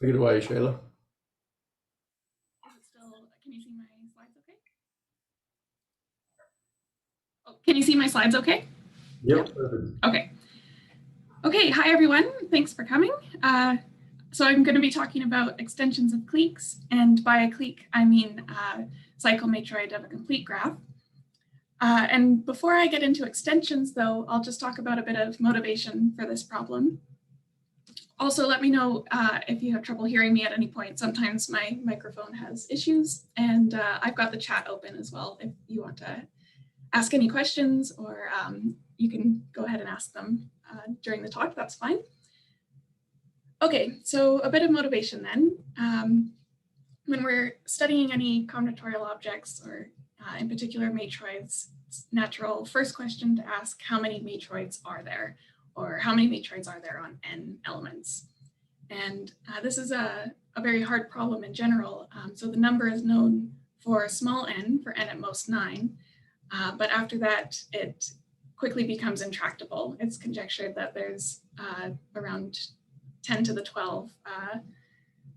Take it away, Shayla. Is it still, can you see my slides okay? Oh, can you see my slides okay? Yep, perfect. Okay. Okay, hi everyone, thanks for coming. So I'm going to be talking about extensions of cliques, and by a clique I mean cycle matroid of a complete graph. And before I get into extensions though, I'll just talk about a bit of motivation for this problem. Also, let me know if you have trouble hearing me at any point. Sometimes my microphone has issues, and I've got the chat open as well if you want to ask any questions, or you can go ahead and ask them during the talk, that's fine. Okay, so a bit of motivation then. When we're studying any combinatorial objects, or in particular matroids, it's natural first question to ask how many matroids are there, or how many matroids are there on n elements. And this is a very hard problem in general. So the number is known for small n, for n at most 9, but after that it quickly becomes intractable. It's conjectured that there's around 10 to the 12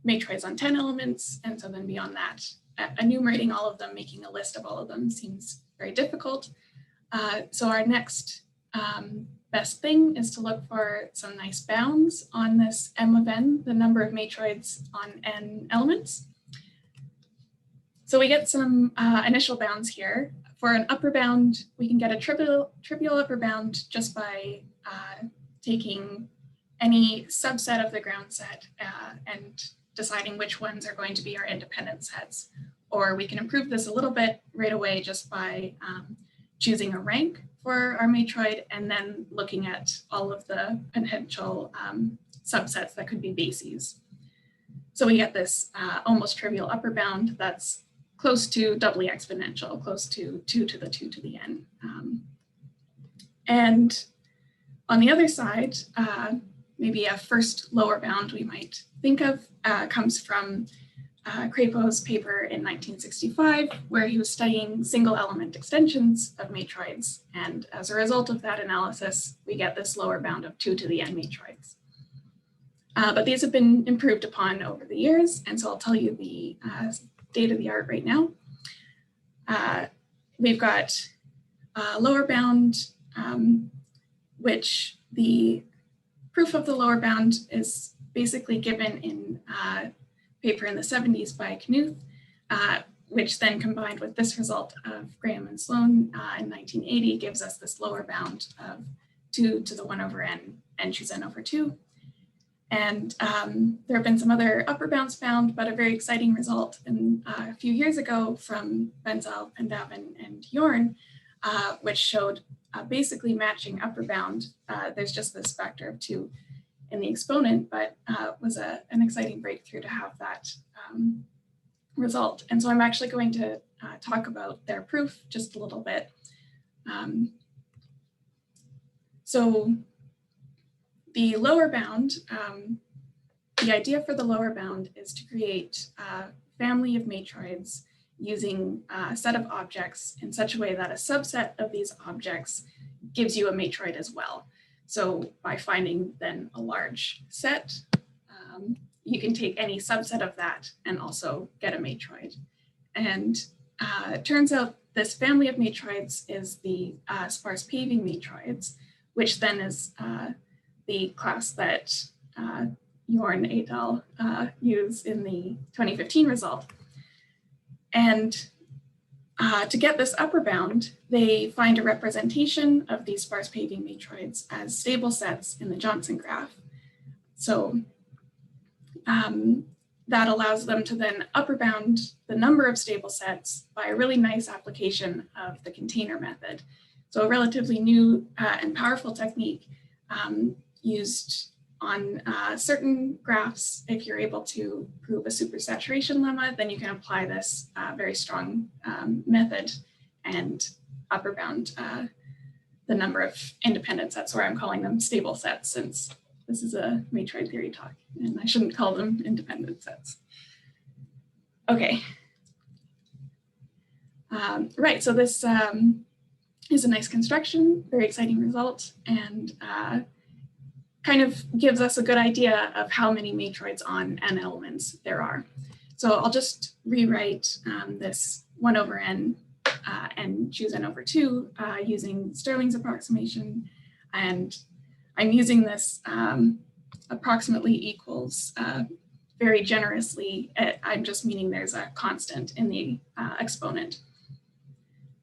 matroids on 10 elements, and so then beyond that, enumerating all of them, making a list of all of them seems very difficult. So our next best thing is to look for some nice bounds on this m of n, the number of matroids on n elements. So we get some initial bounds here. For an upper bound, we can get a trivial upper bound just by taking any subset of the ground set and deciding which ones are going to be our independent sets. Or we can improve this a little bit right away just by choosing a rank for our matroid and then looking at all of the potential subsets that could be bases. So we get this almost trivial upper bound that's close to doubly exponential, close to 2 to the 2 to the n. And on the other side, maybe a first lower bound we might think of comes from Crapo's paper in 1965, where he was studying single element extensions of matroids. And as a result of that analysis, we get this lower bound of 2 to the n matroids. But these have been improved upon over the years. And so I'll tell you the state of the art right now. We've got a lower bound, which the proof of the lower bound is basically given in a paper in the 70s by Knuth, which then combined with this result of Graham and Sloan in 1980 gives us this lower bound of 2 to the 1 over n, n choose n over 2. And there have been some other upper bounds found, but a very exciting result a few years ago from Benzel, Pendaven, and Jorn, which showed basically matching upper bound. There's just this factor of 2 in the exponent, but was an exciting breakthrough to have that result. And so I'm actually going to talk about their proof just a little bit. So the lower bound, the idea for the lower bound is to create a family of matroids using a set of objects in such a way that a subset of these objects gives you a matroid as well. So by finding then a large set, you can take any subset of that and also get a matroid. And it turns out this family of matroids is the sparse paving matroids, which then is the class that Jorn et al. Used in the 2015 result. And to get this upper bound, they find a representation of these sparse paving matroids as stable sets in the Johnson graph. So that allows them to then upper bound the number of stable sets by a really nice application of the container method. So a relatively new and powerful technique used on certain graphs. If you're able to prove a supersaturation lemma, then you can apply this very strong method and upper bound the number of independent sets, or I'm calling them stable sets since this is a matroid theory talk and I shouldn't call them independent sets. Okay. Right, so this is a nice construction, very exciting result, and kind of gives us a good idea of how many matroids on n elements there are. So I'll just rewrite this 1 over n and choose n over 2 using Stirling's approximation. And I'm using this approximately equals very generously. I'm just meaning there's a constant in the exponent.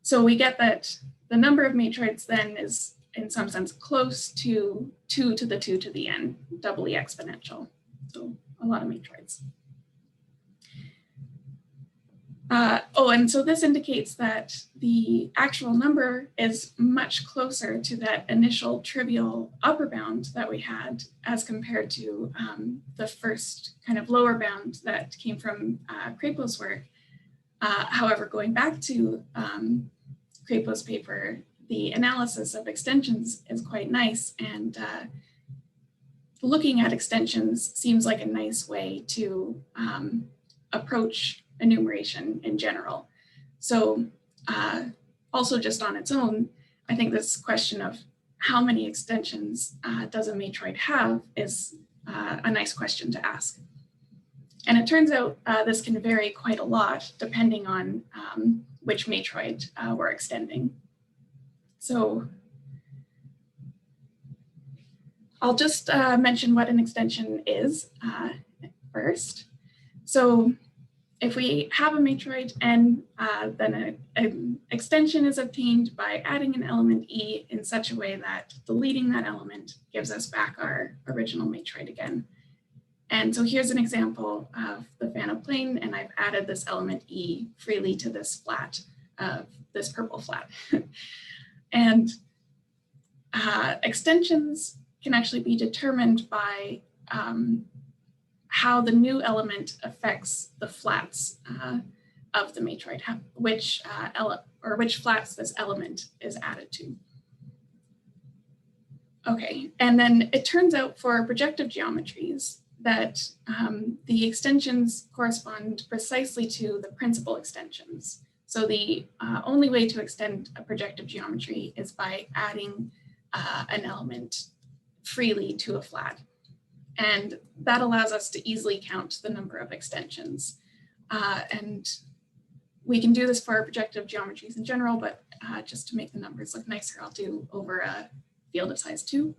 So we get that the number of matroids then is in some sense close to 2 to the 2 to the n, doubly exponential. So a lot of matroids. And so this indicates that the actual number is much closer to that initial trivial upper bound that we had as compared to the first kind of lower bound that came from Crapo's work. However, going back to Crapo's paper, the analysis of extensions is quite nice, and looking at extensions seems like a nice way to approach enumeration in general. So also just on its own, I think this question of how many extensions does a matroid have is a nice question to ask. And it turns out this can vary quite a lot depending on which matroid we're extending. So I'll just mention what an extension is first. So if we have a matroid n, then an extension is obtained by adding an element e in such a way that deleting that element gives us back our original matroid again. And so here's an example of the Fano plane, and I've added this element e freely to this flat, this purple flat. And extensions can actually be determined by how the new element affects the flats of the matroid, which flats this element is added to. Okay, and then it turns out for projective geometries that the extensions correspond precisely to the principal extensions. So the only way to extend a projective geometry is by adding an element freely to a flat. And that allows us to easily count the number of extensions. And we can do this for our projective geometries in general, but just to make the numbers look nicer, I'll do over a field of size 2.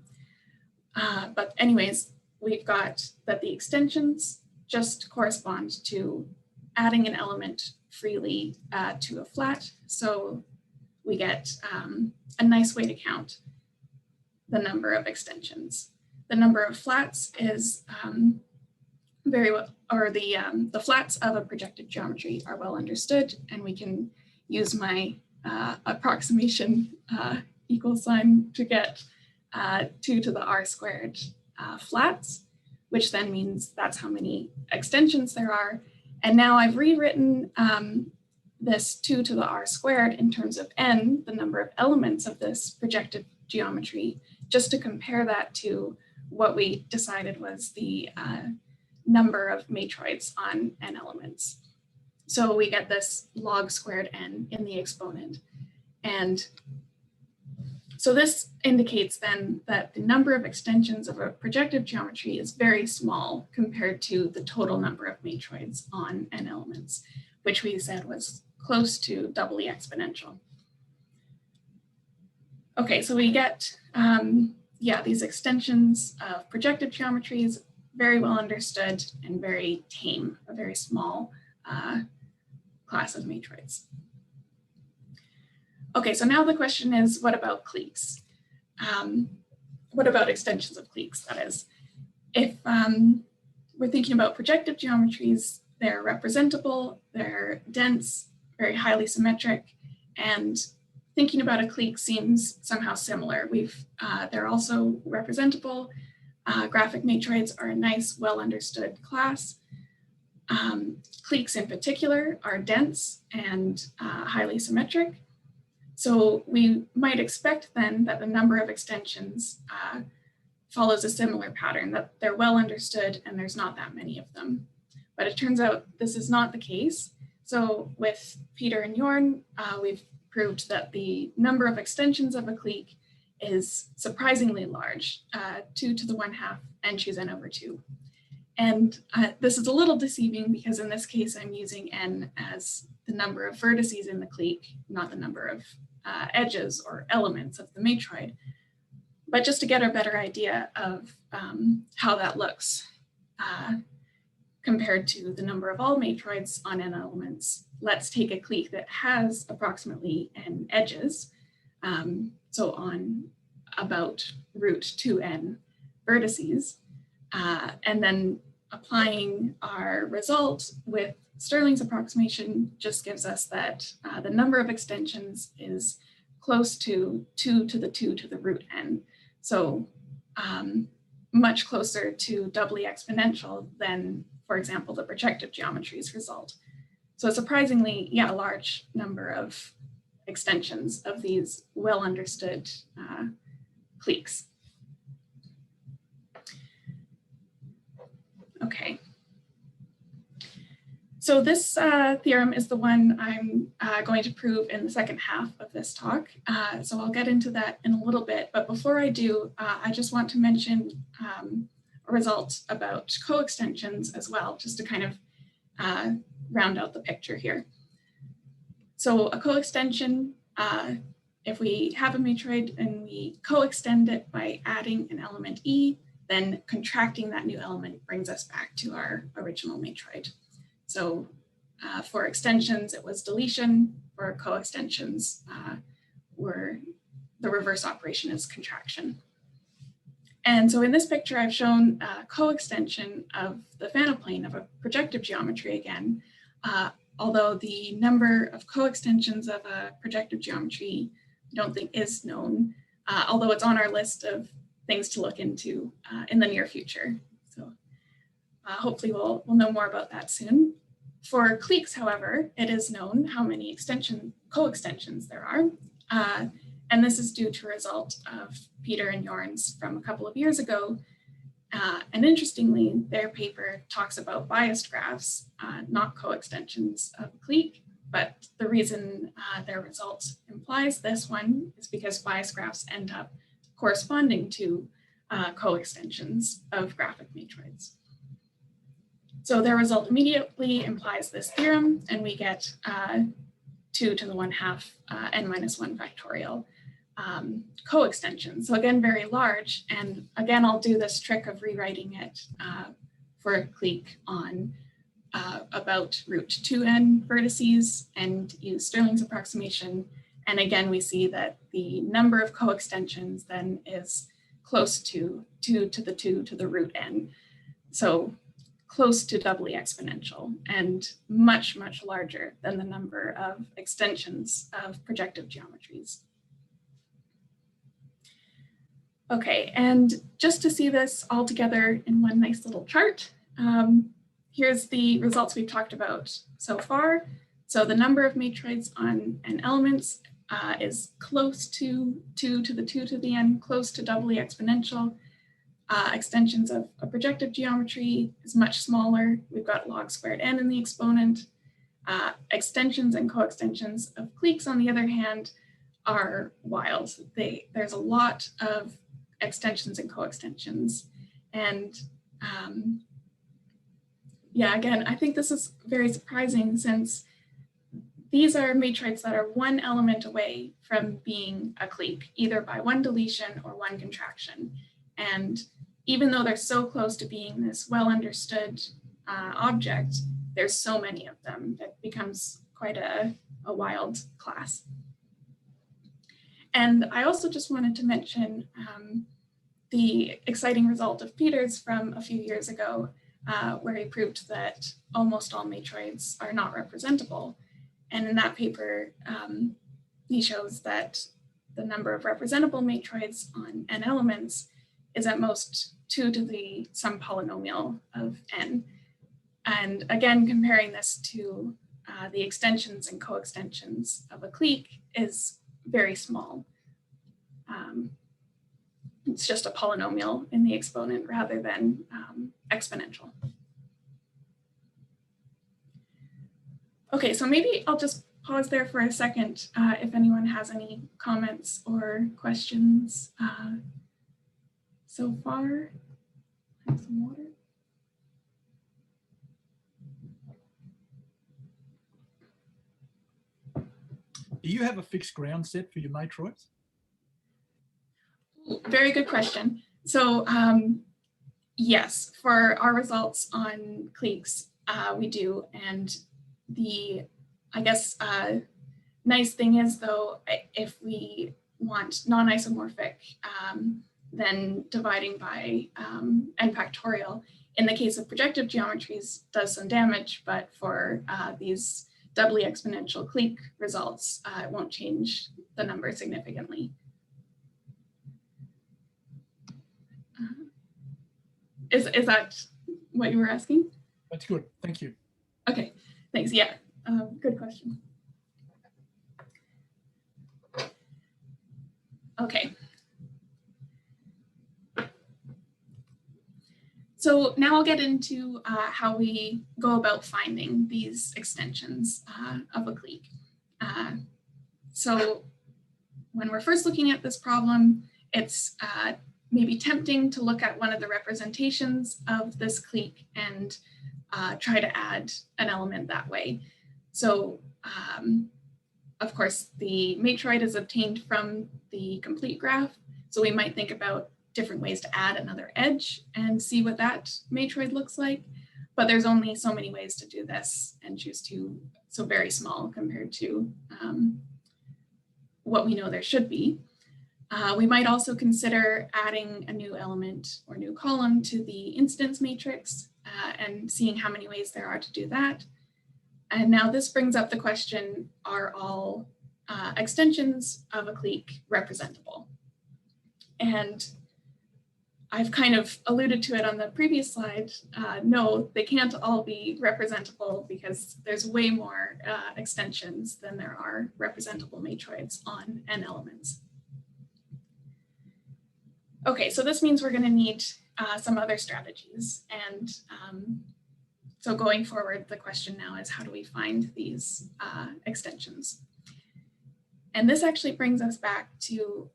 But anyways, we've got that the extensions just correspond to adding an element freely to a flat. So we get a nice way to count the number of extensions. The number of flats is very well, or the flats of a projective geometry are well understood, and we can use my approximation equal sign to get 2 to the r squared flats, which then means that's how many extensions there are. And now I've rewritten this 2 to the r squared in terms of n, the number of elements of this projective geometry, just to compare that to what we decided was the number of matroids on n elements. So we get this log squared n in the exponent. And so this indicates then that the number of extensions of a projective geometry is very small compared to the total number of matroids on n elements, which we said was close to doubly exponential. Okay, so we get these extensions of projective geometries, very well understood and very tame, a very small class of matroids. Okay, so now the question is, what about cliques? What about extensions of cliques, that is? If we're thinking about projective geometries, they're representable, they're dense, very highly symmetric, and thinking about a clique seems somehow similar. They're also representable. Graphic matroids are a nice, well understood class. Cliques in particular are dense and highly symmetric. So we might expect then that the number of extensions follows a similar pattern, that they're well understood and there's not that many of them. But it turns out this is not the case. So with Peter and Jorn, we've proved that the number of extensions of a clique is surprisingly large, 2 to the 1/2 n choose n over 2. And this is a little deceiving because in this case, I'm using n as the number of vertices in the clique, not the number of edges or elements of the matroid. But just to get a better idea of how that looks compared to the number of all matroids on n elements, let's take a clique that has approximately n edges. So on about root 2n vertices, and then applying our result with Stirling's approximation just gives us that the number of extensions is close to 2 to the 2 to the root n. So much closer to doubly exponential than, for example, the projective geometry's result. So surprisingly, yeah, a large number of extensions of these well understood cliques. Okay. So this theorem is the one I'm going to prove in the second half of this talk. So I'll get into that in a little bit. But before I do, I just want to mention a result about coextensions as well, just to kind of round out the picture here. So a coextension, if we have a matroid and we coextend it by adding an element e, then contracting that new element brings us back to our original matroid. So for extensions, it was deletion. For coextensions, the reverse operation is contraction. And so in this picture, I've shown a coextension of the Hyperplane of a projective geometry again, although the number of coextensions of a projective geometry I don't think is known, although it's on our list of things to look into in the near future. So hopefully we'll know more about that soon. For cliques, however, it is known how many coextensions there are. And this is due to a result of Peter and Jorn's from a couple of years ago. And interestingly, their paper talks about biased graphs, not coextensions of a clique. But the reason their result implies this one is because biased graphs end up corresponding to coextensions of graphic matroids. So their result immediately implies this theorem, and we get 2 to the 1/2 n minus 1 factorial coextension. So again, very large. And again, I'll do this trick of rewriting it for a clique on about root 2n vertices and use Stirling's approximation. And again, we see that the number of coextensions then is close to 2 to the 2 to the root n. So close to doubly exponential and much, much larger than the number of extensions of projective geometries. Okay, and just to see this all together in one nice little chart, here's the results we've talked about so far. So the number of matroids on n elements is close to 2 to the 2 to the n, close to doubly exponential. Extensions of a projective geometry is much smaller. We've got log squared n in the exponent. Extensions and coextensions of cliques, on the other hand, are wild. There's a lot of extensions and coextensions. And yeah, again, I think this is very surprising since these are matroids that are one element away from being a clique, either by one deletion or one contraction. And even though they're so close to being this well understood object, there's so many of them, it becomes quite a wild class. And I also just wanted to mention the exciting result of Peter's from a few years ago, where he proved that almost all matroids are not representable. And in that paper, he shows that the number of representable matroids on n elements is at most 2 to the some polynomial of n. And again, comparing this to the extensions and coextensions of a clique is very small. It's just a polynomial in the exponent rather than exponential. Okay, so maybe I'll just pause there for a second if anyone has any comments or questions so far. Have some water. Do you have a fixed ground set for your matroids? Very good question. So yes, for our results on cliques, we do. And the, I guess, nice thing is though, if we want non-isomorphic, then dividing by n factorial, in the case of projective geometries, does some damage, but for these doubly exponential clique results, it won't change the number significantly. Is that what you were asking? That's good, thank you. Okay, thanks, yeah, good question. Okay. So now I'll get into how we go about finding these extensions of a clique. So when we're first looking at this problem, it's maybe tempting to look at one of the representations of this clique and try to add an element that way. So of course, the matroid is obtained from the complete graph. So we might think about different ways to add another edge and see what that matroid looks like. But there's only so many ways to do this and choose two, so very small compared to what we know there should be. We might also consider adding a new element or new column to the instance matrix and seeing how many ways there are to do that. And now this brings up the question, are all extensions of a clique representable? And I've kind of alluded to it on the previous slide. No, they can't all be representable because there's way more extensions than there are representable matroids on n elements. Okay, so this means we're going to need some other strategies. And so going forward, the question now is how do we find these extensions? And this actually brings us back to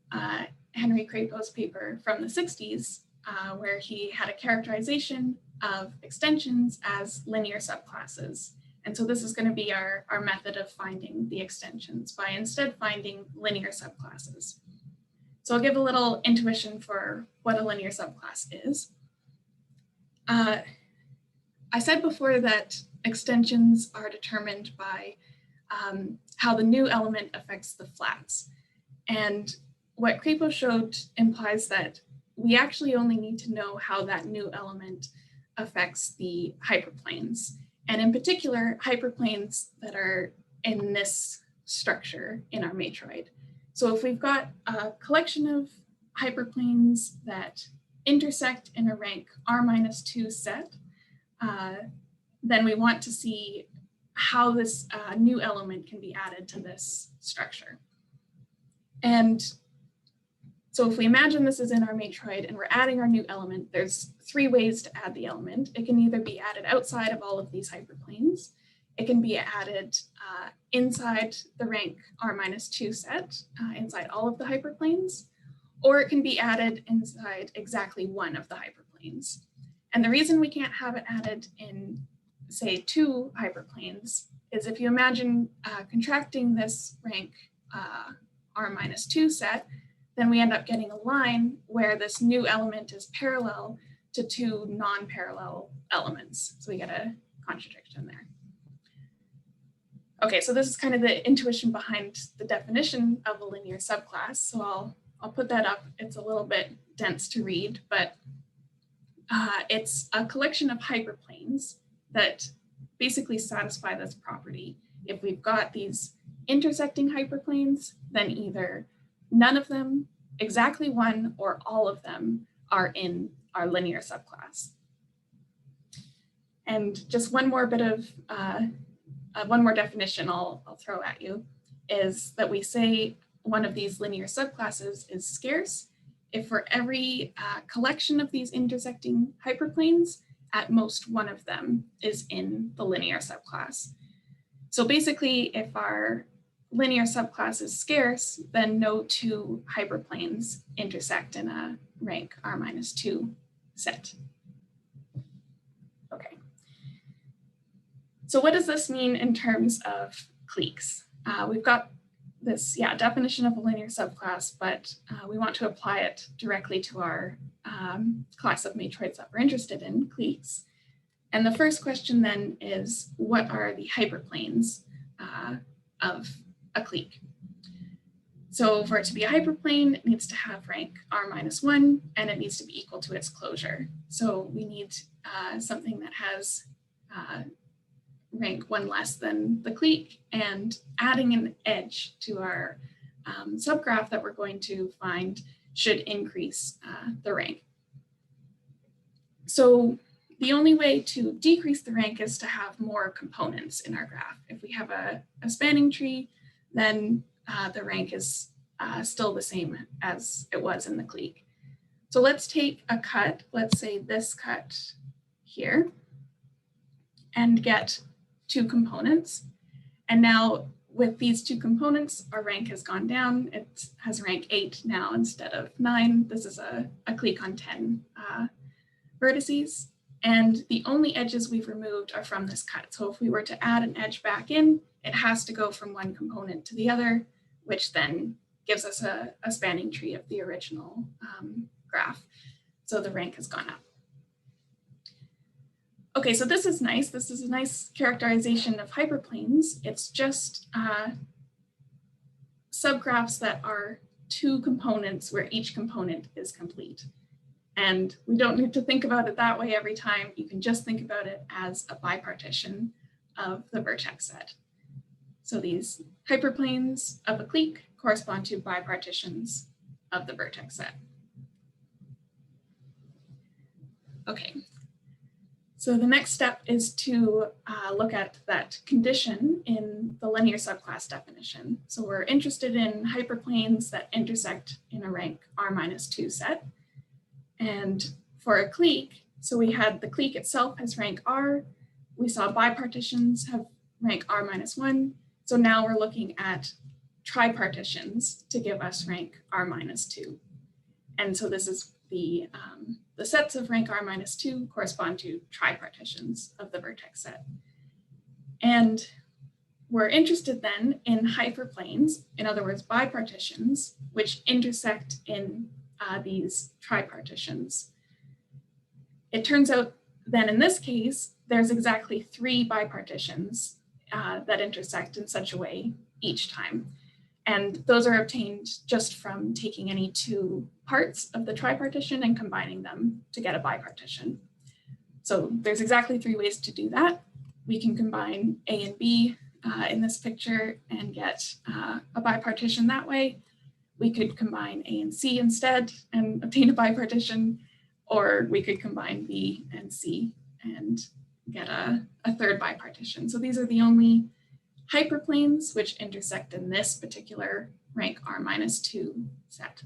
Henry Crapo's paper from the 60s, where he had a characterization of extensions as linear subclasses. And so this is going to be our method of finding the extensions by instead finding linear subclasses. So I'll give a little intuition for what a linear subclass is. I said before that extensions are determined by how the new element affects the flats. And what Crapo showed implies that we actually only need to know how that new element affects the hyperplanes. And in particular, hyperplanes that are in this structure in our matroid. So if we've got a collection of hyperplanes that intersect in a rank r-2 set, then we want to see how this new element can be added to this structure. And so if we imagine this is in our matroid and we're adding our new element, there's three ways to add the element. It can either be added outside of all of these hyperplanes. It can be added inside the rank r-2 set, inside all of the hyperplanes, or it can be added inside exactly one of the hyperplanes. And the reason we can't have it added in, say, two hyperplanes is if you imagine contracting this rank r-2 set, then we end up getting a line where this new element is parallel to two non-parallel elements. So we get a contradiction there. Okay, so this is kind of the intuition behind the definition of a linear subclass. So I'll put that up. It's a little bit dense to read, but it's a collection of hyperplanes that basically satisfy this property. If we've got these intersecting hyperplanes, then either none of them, exactly one, or all of them are in our linear subclass. And just one more bit of, one more definition I'll throw at you is that we say one of these linear subclasses is scarce if for every collection of these intersecting hyperplanes, at most one of them is in the linear subclass. So basically, if our linear subclass is scarce, then no two hyperplanes intersect in a rank R-2 set. Okay. So what does this mean in terms of cliques? We've got this definition of a linear subclass, but we want to apply it directly to our class of matroids that we're interested in, cliques. And the first question then is, what are the hyperplanes of a clique? So for it to be a hyperplane, it needs to have rank R-1, and it needs to be equal to its closure. So we need something that has rank 1 less than the clique, and adding an edge to our subgraph that we're going to find should increase the rank. So the only way to decrease the rank is to have more components in our graph. If we have a spanning tree, then the rank is still the same as it was in the clique. So let's take a cut, let's say this cut here, and get 2 components. And now with these 2 components, our rank has gone down. It has rank 8 now instead of 9. This is a clique on 10 vertices. And the only edges we've removed are from this cut. So if we were to add an edge back in, it has to go from one component to the other, which then gives us a spanning tree of the original graph. So the rank has gone up. Okay, so this is nice. This is a nice characterization of hyperplanes. It's just subgraphs that are 2 components where each component is complete. And we don't need to think about it that way every time. You can just think about it as a bipartition of the vertex set. So these hyperplanes of a clique correspond to bipartitions of the vertex set. Okay, so the next step is to look at that condition in the linear subclass definition. So we're interested in hyperplanes that intersect in a rank R-2 set. And for a clique, so we had the clique itself has rank R. We saw bipartitions have rank R-1. So now we're looking at tripartitions to give us rank R-2. And so this is the sets of rank R-2 correspond to tripartitions of the vertex set. And we're interested then in hyperplanes, in other words, bipartitions, which intersect in these tripartitions. It turns out then in this case, there's exactly 3 bipartitions that intersect in such a way each time. And those are obtained just from taking any 2 parts of the tripartition and combining them to get a bipartition. So there's exactly 3 ways to do that. We can combine A and B in this picture and get a bipartition that way. We could combine A and C instead and obtain a bipartition, or we could combine B and C and get a 3rd bipartition. So these are the only hyperplanes which intersect in this particular rank R-2 set.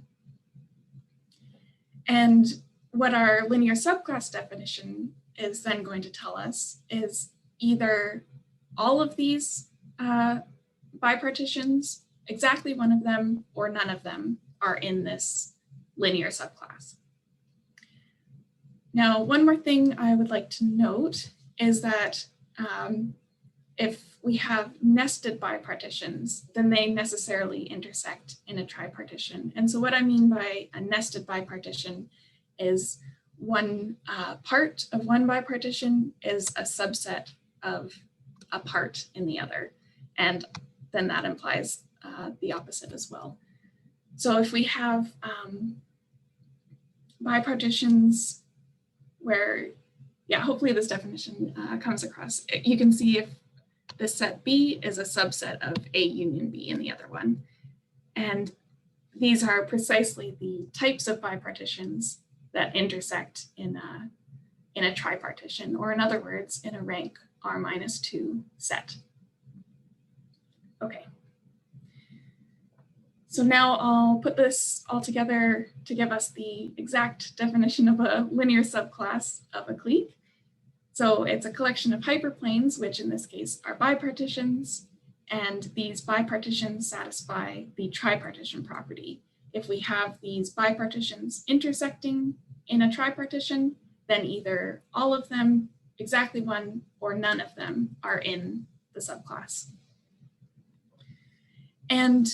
And what our linear subclass definition is then going to tell us is either all of these bipartitions, exactly one of them, or none of them are in this linear subclass. Now, one more thing I would like to note is that if we have nested bipartitions, then they necessarily intersect in a tripartition. And so what I mean by a nested bipartition is one part of one bipartition is a subset of a part in the other. And then that implies the opposite as well. So if we have bipartitions where, hopefully this definition comes across. You can see if this set B is a subset of A union B in the other one. And these are precisely the types of bipartitions that intersect in a tripartition, or in other words, in a rank R-2 set. Okay. So now I'll put this all together to give us the exact definition of a linear subclass of a clique. So it's a collection of hyperplanes, which in this case are bipartitions, and these bipartitions satisfy the tripartition property. If we have these bipartitions intersecting in a tripartition, then either all of them, exactly one, or none of them are in the subclass. And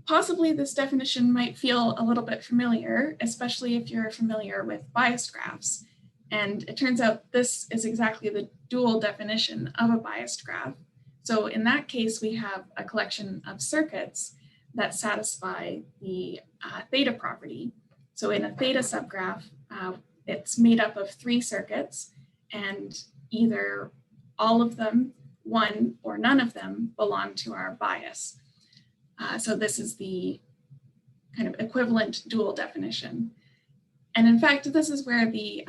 possibly this definition might feel a little bit familiar, especially if you're familiar with biased graphs. And it turns out this is exactly the dual definition of a biased graph. So in that case, we have a collection of circuits that satisfy the theta property. So in a theta subgraph, it's made up of 3 circuits, and either all of them, one, or none of them belong to our bias. So this is the kind of equivalent dual definition. And in fact, this is where the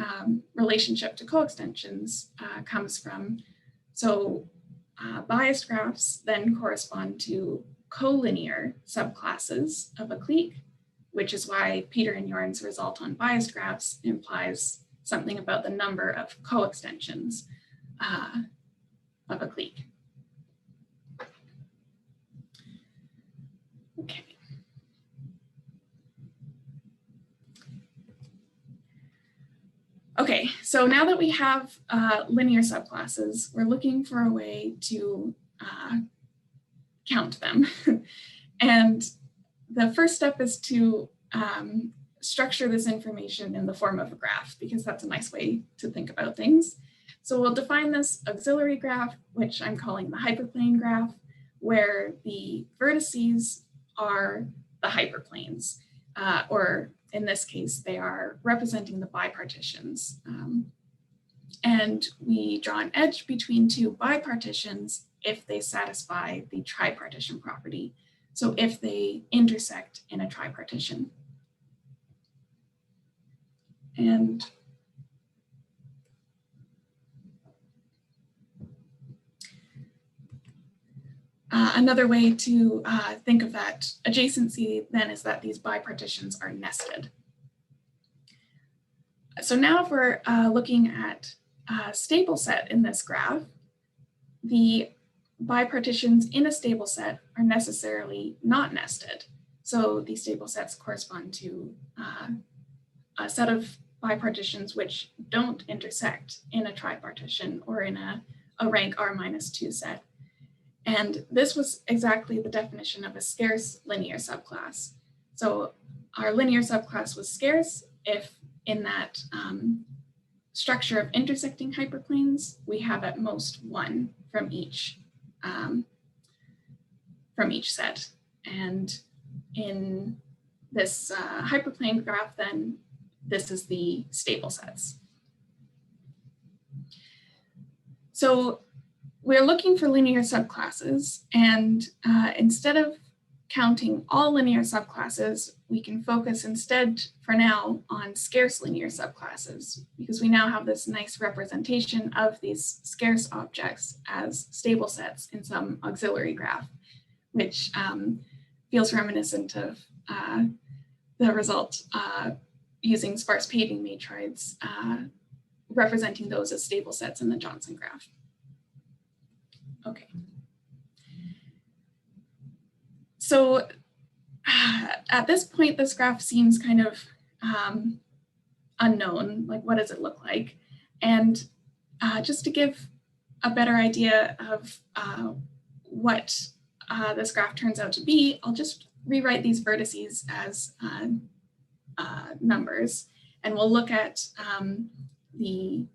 relationship to coextensions comes from. So biased graphs then correspond to collinear subclasses of a clique, which is why Peter and Jorn's result on biased graphs implies something about the number of coextensions of a clique. Okay. Okay, so now that we have linear subclasses, we're looking for a way to count them. And the first step is to structure this information in the form of a graph, because that's a nice way to think about things. So we'll define this auxiliary graph, which I'm calling the hyperplane graph, where the vertices are the hyperplanes, or in this case, they are representing the bipartitions. And we draw an edge between 2 bipartitions if they satisfy the tripartition property. So if they intersect in a tripartition. And another way to think of that adjacency then is that these bipartitions are nested. So now if we're looking at a stable set in this graph, the bipartitions in a stable set are necessarily not nested. So these stable sets correspond to a set of bipartitions which don't intersect in a tripartition or in a rank R-2 set. And this was exactly the definition of a scarce linear subclass. So our linear subclass was scarce if in that structure of intersecting hyperplanes, we have at most 1 from each set. And in this hyperplane graph, then this is the stable sets. So we're looking for linear subclasses, and instead of counting all linear subclasses, we can focus instead for now on scarce linear subclasses, because we now have this nice representation of these scarce objects as stable sets in some auxiliary graph, which feels reminiscent of the result using sparse paving matroids, representing those as stable sets in the Johnson graph. Okay. So at this point, this graph seems kind of unknown, like what does it look like? And just to give a better idea of what this graph turns out to be, I'll just rewrite these vertices as numbers, and we'll look at the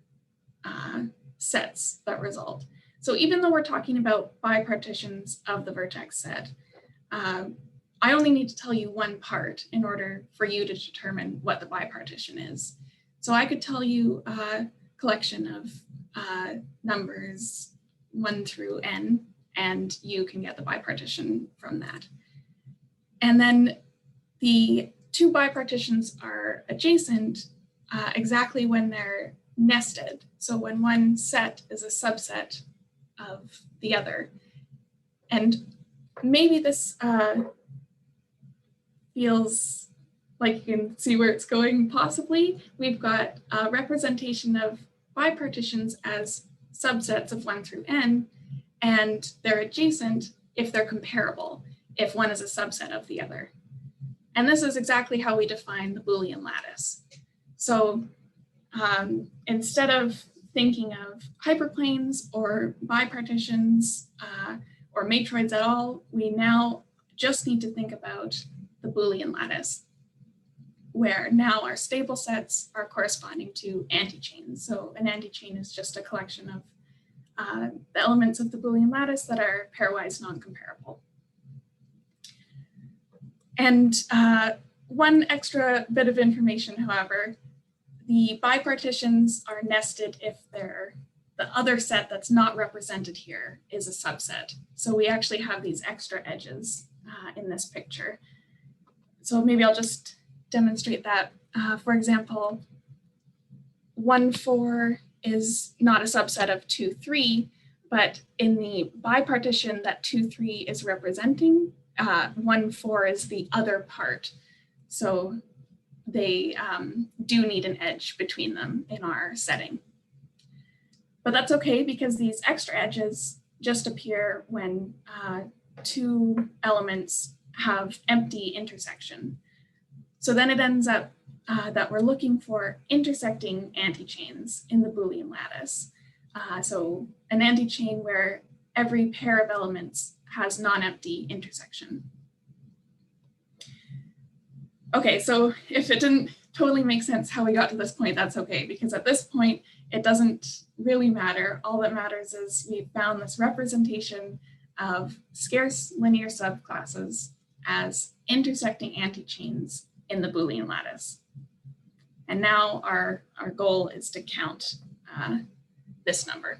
sets that result. So even though we're talking about bipartitions of the vertex set, I only need to tell you one part in order for you to determine what the bipartition is. So I could tell you a collection of numbers 1 through n, and you can get the bipartition from that. And then the 2 bipartitions are adjacent exactly when they're nested. So when one set is a subset of the other. And maybe this feels like you can see where it's going possibly. We've got a representation of bipartitions as subsets of 1 through n, and they're adjacent if they're comparable, if one is a subset of the other. And this is exactly how we define the Boolean lattice. So instead of thinking of hyperplanes or bipartitions or matroids at all, we now just need to think about the Boolean lattice, where now our stable sets are corresponding to antichains. So an antichain is just a collection of the elements of the Boolean lattice that are pairwise non-comparable. And one extra bit of information, however, the bipartitions are nested if they're the other set that's not represented here is a subset. So we actually have these extra edges in this picture. So maybe I'll just demonstrate that. For example, 1, 4 is not a subset of 2, 3, but in the bipartition that 2, 3 is representing, 1, 4 is the other part. So they do need an edge between them in our setting. But that's okay because these extra edges just appear when 2 elements have empty intersection. So then it ends up that we're looking for intersecting antichains in the Boolean lattice. So an antichain where every pair of elements has non-empty intersection. Okay, so if it didn't totally make sense how we got to this point, that's okay, because at this point, it doesn't really matter. All that matters is we found this representation of scarce linear subclasses as intersecting antichains in the Boolean lattice. And now our goal is to count this number,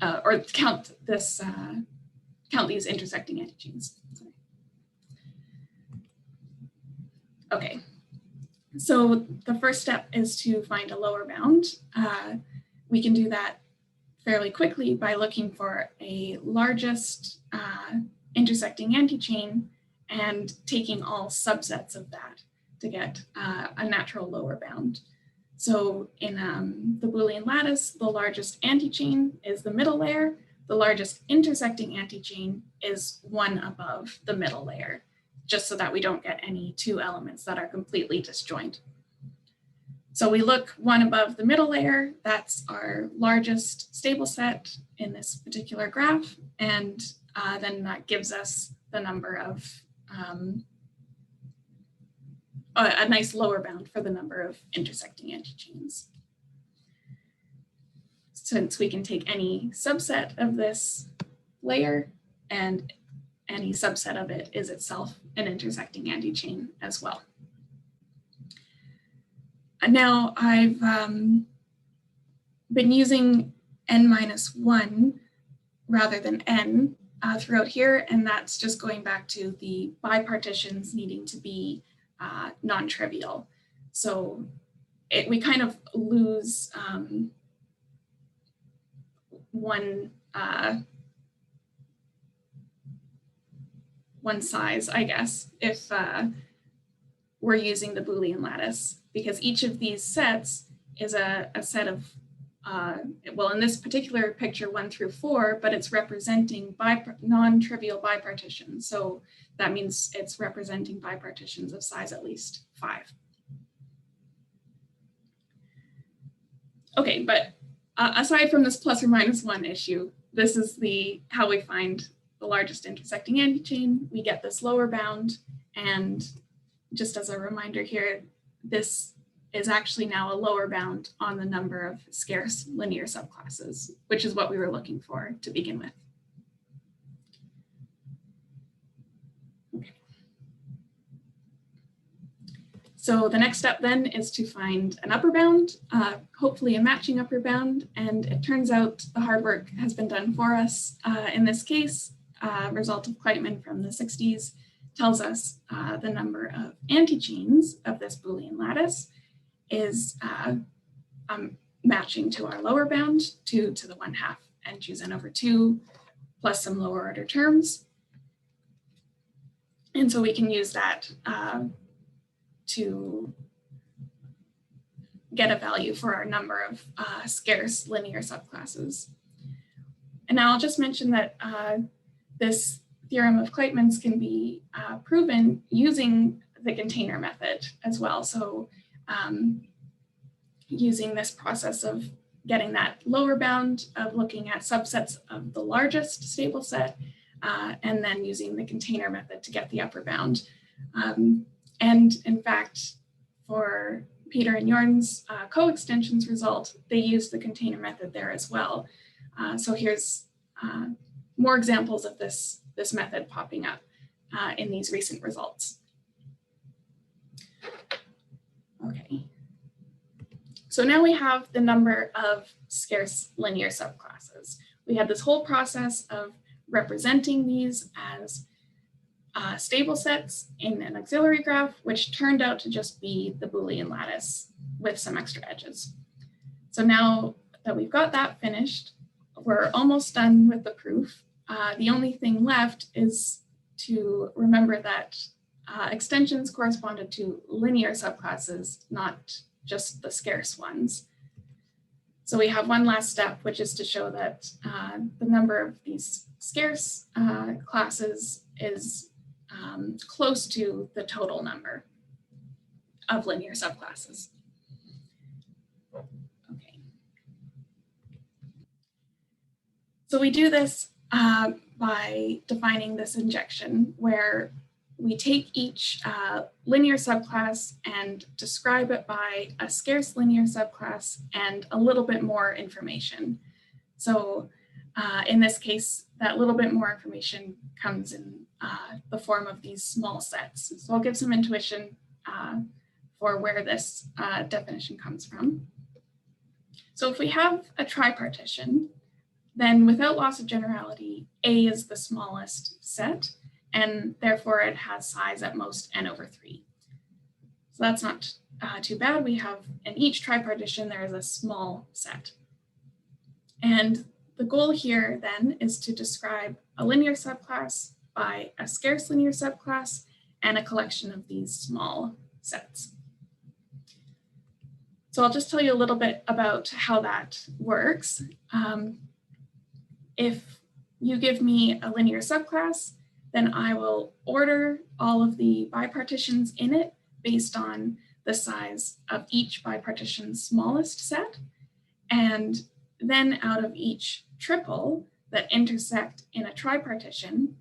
or count this count these intersecting antichains. Sorry. Okay, so the first step is to find a lower bound. We can do that fairly quickly by looking for a largest intersecting antichain and taking all subsets of that to get a natural lower bound. So in the Boolean lattice, the largest antichain is the middle layer. The largest intersecting antichain is one above the middle layer, just so that we don't get any 2 elements that are completely disjoint. So we look one above the middle layer, that's our largest stable set in this particular graph, and then that gives us the number of, a nice lower bound for the number of intersecting antichains. Since we can take any subset of this layer and any subset of it is itself an intersecting antichain as well. And now I've been using n-1 rather than n throughout here, and that's just going back to the bipartitions needing to be non-trivial. So we kind of lose one size, I guess, if we're using the Boolean lattice, because each of these sets is a set of, well, in this particular picture, 1 through 4, but it's representing non-trivial bipartitions. So that means it's representing bipartitions of size at least 5. Okay, but aside from this plus or minus 1 issue, this is how we find the largest intersecting antichain. We get this lower bound, and just as a reminder here, this is actually now a lower bound on the number of scarce linear subclasses, which is what we were looking for to begin with. Okay. So the next step then is to find an upper bound, hopefully a matching upper bound, and it turns out the hard work has been done for us. In this case, result of Kleitman from the 60s tells us the number of antichains of this Boolean lattice is matching to our lower bound, 2 to the 1/2, and choose n over 2 plus some lower order terms. And so we can use that to get a value for our number of scarce linear subclasses. And now I'll just mention that this theorem of Kleitman's can be proven using the container method as well. So using this process of getting that lower bound of looking at subsets of the largest stable set, and then using the container method to get the upper bound. And in fact, for Peter and Jorn's co-extensions result, they used the container method there as well. So here's more examples of this method popping up in these recent results. Okay. So now we have the number of scarce linear subclasses. We had this whole process of representing these as stable sets in an auxiliary graph, which turned out to just be the Boolean lattice with some extra edges. So now that we've got that finished, we're almost done with the proof. The only thing left is to remember that extensions corresponded to linear subclasses, not just the scarce ones. So we have one last step, which is to show that the number of these scarce classes is close to the total number of linear subclasses. Okay. So we do this by defining this injection where we take each linear subclass and describe it by a scarce linear subclass and a little bit more information. So in this case, that little bit more information comes in the form of these small sets. So I'll give some intuition for where this definition comes from. So if we have a tripartition, then without loss of generality, A is the smallest set, and therefore it has size at most n/3. So that's not too bad. We have in each tripartition, there is a small set. And the goal here then is to describe a linear subclass by a scarce linear subclass and a collection of these small sets. So I'll just tell you a little bit about how that works. If you give me a linear subclass, then I will order all of the bipartitions in it based on the size of each bipartition's smallest set. And then out of each triple that intersect in a tripartition,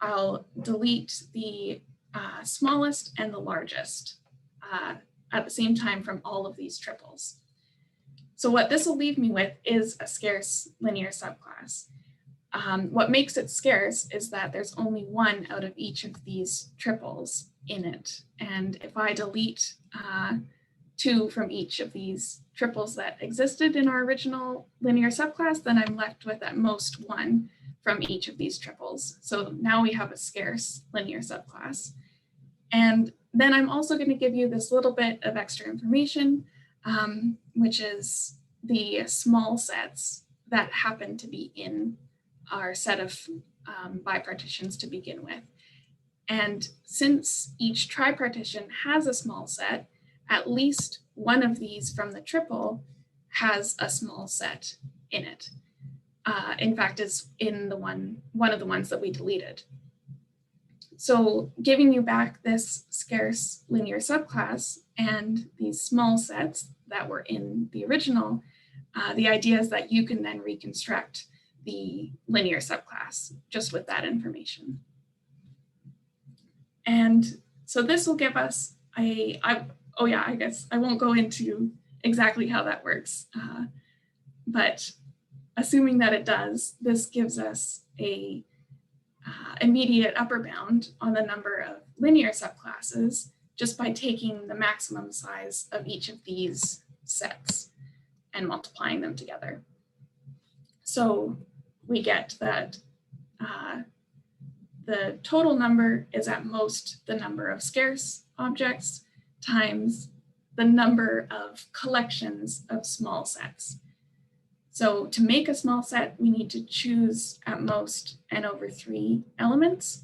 I'll delete the smallest and the largest at the same time from all of these triples. So what this will leave me with is a scarce linear subclass. What makes it scarce is that there's only one out of each of these triples in it. And if I delete 2 from each of these triples that existed in our original linear subclass, then I'm left with at most 1 from each of these triples. So now we have a scarce linear subclass. And then I'm also going to give you this little bit of extra information, which is the small sets that happen to be in our set of bipartitions to begin with. And since each tripartition has a small set, at least one of these from the triple has a small set in it. In fact, is in the one of the ones that we deleted. So giving you back this scarce linear subclass and these small sets that were in the original, the idea is that you can then reconstruct the linear subclass just with that information. And so this will give us I guess I won't go into exactly how that works, but assuming that it does, this gives us a immediate upper bound on the number of linear subclasses just by taking the maximum size of each of these sets and multiplying them together. So we get that the total number is at most the number of scarce objects times the number of collections of small sets. So to make a small set, we need to choose at most n/3 elements,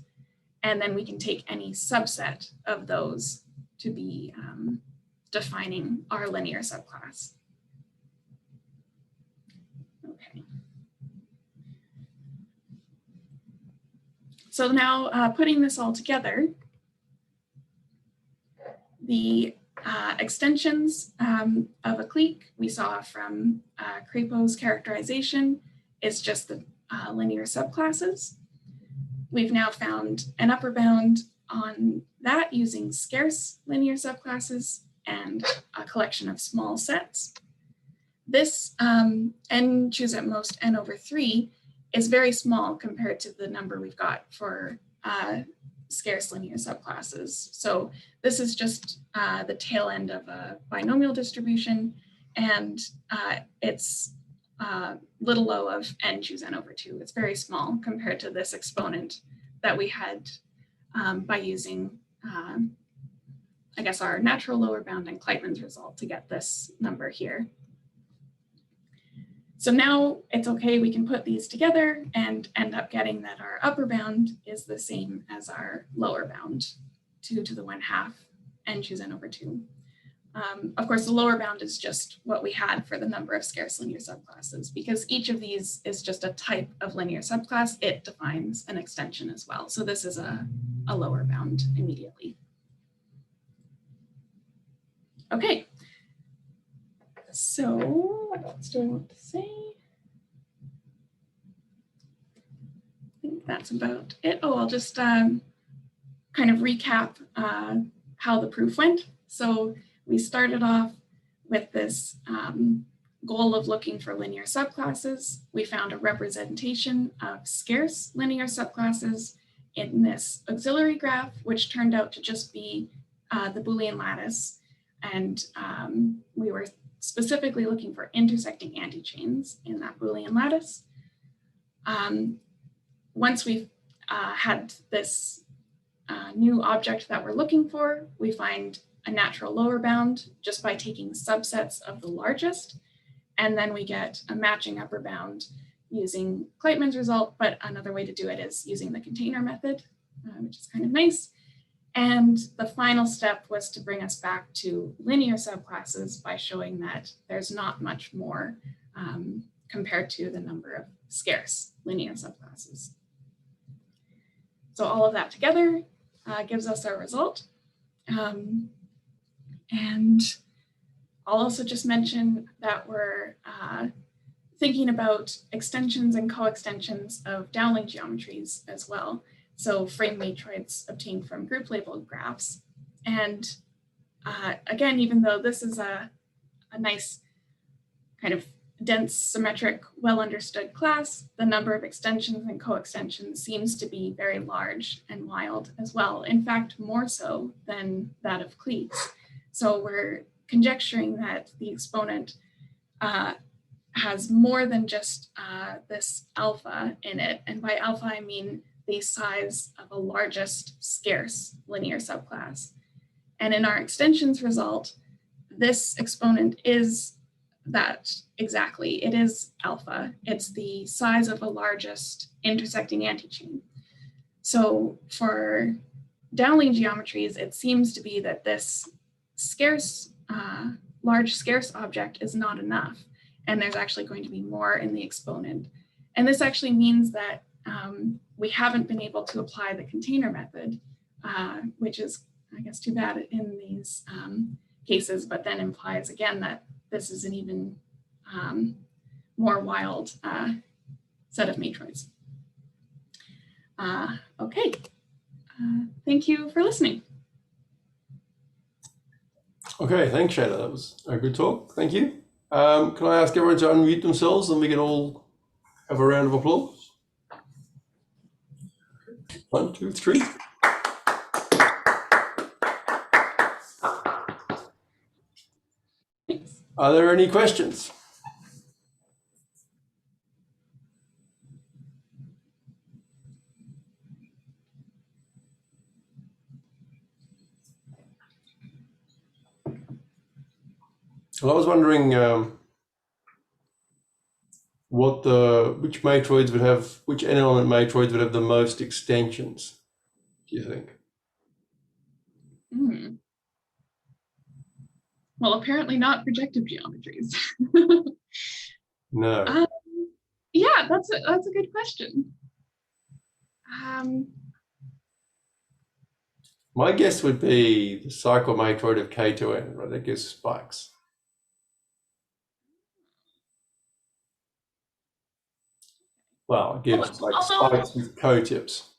and then we can take any subset of those to be defining our linear subclass. Okay. So now putting this all together, the extensions of a clique we saw from Crapo's characterization is just the linear subclasses. We've now found an upper bound on that using scarce linear subclasses and a collection of small sets. This n choose at most n over 3 is very small compared to the number we've got for scarce linear subclasses. So this is just the tail end of a binomial distribution, and it's little o of n choose n over 2. It's very small compared to this exponent that we had by using, I guess, our natural lower bound and Kleitman's result to get this number here. So now it's okay, we can put these together and end up getting that our upper bound is the same as our lower bound, 2 to the 1/2 n choose n over 2. Of course, the lower bound is just what we had for the number of scarce linear subclasses, because each of these is just a type of linear subclass. It defines an extension as well. So this is a lower bound immediately. Okay. So what else do I want to say? I think that's about it. Oh, I'll just kind of recap how the proof went. So we started off with this goal of looking for linear subclasses. We found a representation of scarce linear subclasses in this auxiliary graph, which turned out to just be the Boolean lattice. And we were specifically looking for intersecting antichains in that Boolean lattice. Once we've had this new object that we're looking for, we find a natural lower bound just by taking subsets of the largest. And then we get a matching upper bound using Kleitman's result, but another way to do it is using the container method, which is kind of nice. And the final step was to bring us back to linear subclasses by showing that there's not much more compared to the number of scarce linear subclasses. So all of that together gives us our result. And I'll also just mention that we're thinking about extensions and co-extensions of downlink geometries as well. So frame matroids obtained from group labeled graphs. And again, even though this is a nice kind of dense, symmetric, well understood class, the number of extensions and co-extensions seems to be very large and wild as well. In fact, more so than that of cliques. So we're conjecturing that the exponent has more than just this alpha in it. And by alpha, I mean the size of a largest scarce linear subclass. And in our extensions result, this exponent is that exactly. It is alpha. It's the size of a largest intersecting antichain. So for downlink geometries, it seems to be that this scarce, large scarce object is not enough. And there's actually going to be more in the exponent. And this actually means that we haven't been able to apply the container method, which is, I guess, too bad in these cases, but then implies again that this is an even more wild set of matroids. Okay, thank you for listening. Okay, thanks, Shayla. That was a good talk. Thank you. Can I ask everyone to unmute themselves and we can all have a round of applause? 1, 2, 3. Thanks. Are there any questions? Well, I was wondering which matroids would have, which n-element matroids would have the most extensions, do you think? Well, apparently not projective geometries. No. Yeah, that's a good question. My guess would be the cycle matroid of K to N, right? That gives spikes. Well, it gives like spikes with co-tips.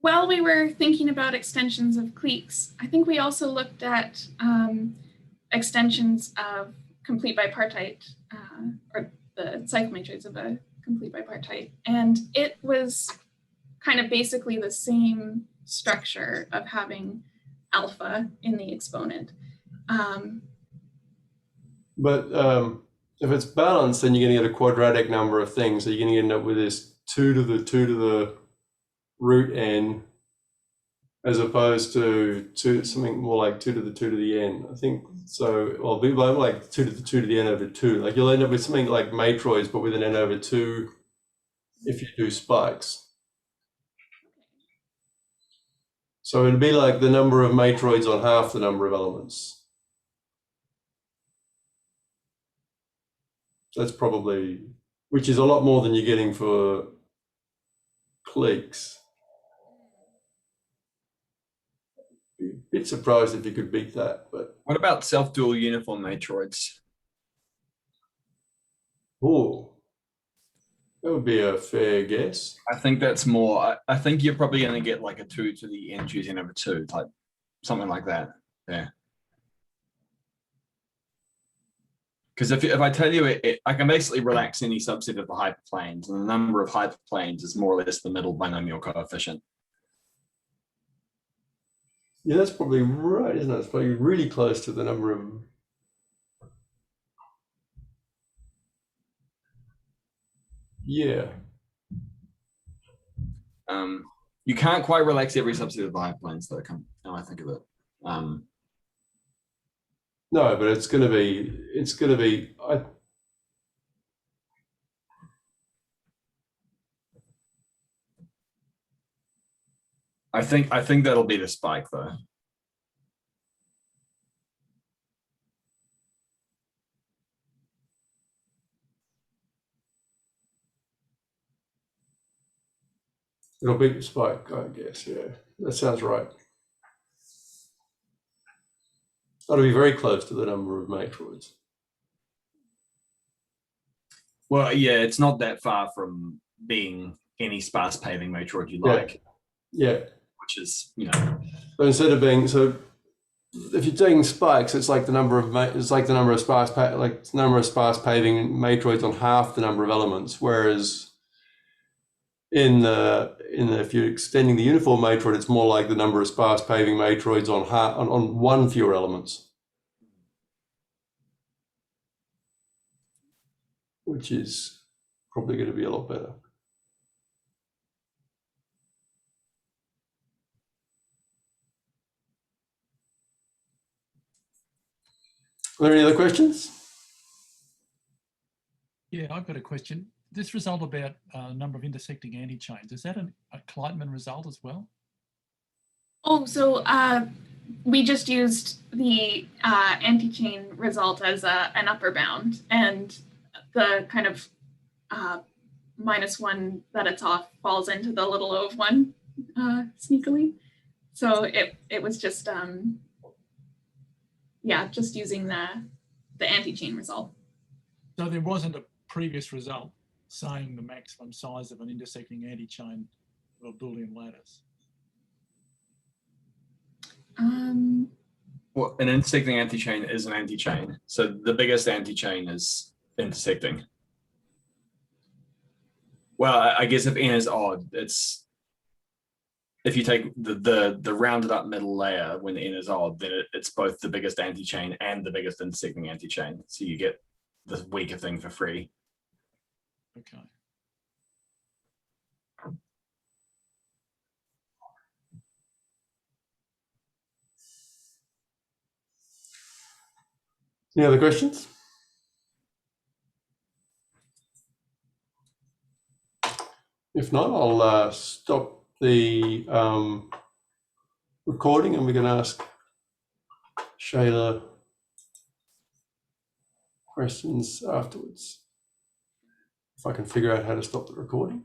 While we were thinking about extensions of cliques, I think we also looked at extensions of complete bipartite, or the cycle matrix of a complete bipartite. And it was kind of basically the same structure of having alpha in the exponent. But if it's balanced, then you're going to get a quadratic number of things. So you're going to end up with this 2 to the root n, as opposed to something more like 2 to the n. I think so. Well, be like 2 to the n over 2. Like you'll end up with something like matroids, but with an n over 2 if you do spikes. So it'd be like the number of matroids on half the number of elements. That's probably, which is a lot more than you're getting for cliques. Be a bit surprised if you could beat that, but. What about self-dual uniform matroids? Oh, that would be a fair guess. I think that's more, I think you're probably going to get like a 2 to the n choose n over 2 type, something like that. Yeah. Because if I tell you I can basically relax any subset of the hyperplanes, and the number of hyperplanes is more or less the middle binomial coefficient. Yeah, that's probably right, isn't it? It's probably really close to the number of. Yeah. You can't quite relax every subset of the hyperplanes, though. Now I think of it. No, but it's going to be. I think that'll be the spike, though. It'll beat the spike, I guess. Yeah, that sounds right. That'll be very close to the number of matroids. Well, yeah, it's not that far from being any sparse paving matroid you like. Yeah. Which is, you know. So instead of being if you're taking spikes, it's like the number of sparse paving matroids on half the number of elements. Whereas if you're extending the uniform matroid, it's more like the number of sparse paving matroids on one fewer elements, which is probably going to be a lot better. Are there any other questions? Yeah, I've got a question. This result about number of intersecting anti-chains, is that a Kleitman result as well? Oh, so we just used the anti-chain result as an upper bound, and the kind of -1 that it's off falls into the little o of 1 sneakily. So it was just just using the anti-chain result. So there wasn't a previous result saying the maximum size of an intersecting anti-chain of a Boolean lattice? Well, an intersecting anti-chain is an anti-chain. So the biggest anti-chain is intersecting. Well, I guess if n is odd, it's if you take the rounded up middle layer when n is odd, then it's both the biggest anti-chain and the biggest intersecting anti-chain. So you get the weaker thing for free. Okay. Any other questions? If not, I'll stop the recording and we can ask Shayla questions afterwards. If I can figure out how to stop the recording.